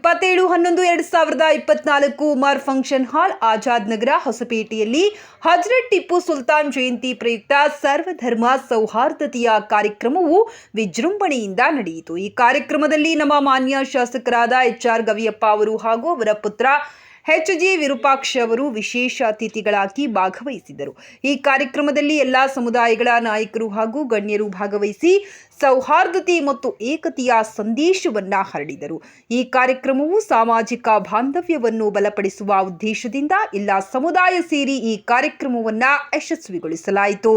27/11/2024 Umar function hall, Azad ನಗರ, ಹೊಸಪೇಟೆಯಲ್ಲಿ ಹಜರತ್ ಟಿಪ್ಪು ಸುಲ್ತಾನ್ ಜಯಂತಿ ಪ್ರಯುಕ್ತ ಸರ್ವಧರ್ಮ ಸೌಹಾರ್ದತೆಯ ಕಾರ್ಯಕ್ರಮವು ವಿಜೃಂಭಣೆಯಿಂದ ನಡೆಯಿತು. ಈ ಕಾರ್ಯಕ್ರಮದಲ್ಲಿ ನಮ್ಮ ಮಾನ್ಯ ಶಾಸಕರಾದ HR ಗವಿಯಪ್ಪ ಅವರು ಹಾಗೂ ಅವರ ಪುತ್ರ HG ವಿರೂಪಾಕ್ಷ ಅವರು ವಿಶೇಷ ಅತಿಥಿಗಳಾಗಿ ಭಾಗವಹಿಸಿದರು. ಈ ಕಾರ್ಯಕ್ರಮದಲ್ಲಿ ಎಲ್ಲಾ ಸಮುದಾಯಗಳ ನಾಯಕರು ಹಾಗೂ ಗಣ್ಯರು ಭಾಗವಹಿಸಿ ಸೌಹಾರ್ದತೆ ಮತ್ತು ಏಕತೆಯ ಸಂದೇಶವನ್ನ ಹರಡಿದರು. ಈ ಕಾರ್ಯಕ್ರಮವು ಸಾಮಾಜಿಕ ಬಾಂಧವ್ಯವನ್ನು ಬಲಪಡಿಸುವ ಉದ್ದೇಶದಿಂದ ಎಲ್ಲ ಸಮುದಾಯ ಸೇರಿ ಈ ಕಾರ್ಯಕ್ರಮವನ್ನ ಯಶಸ್ವಿಗೊಳಿಸಲಾಯಿತು.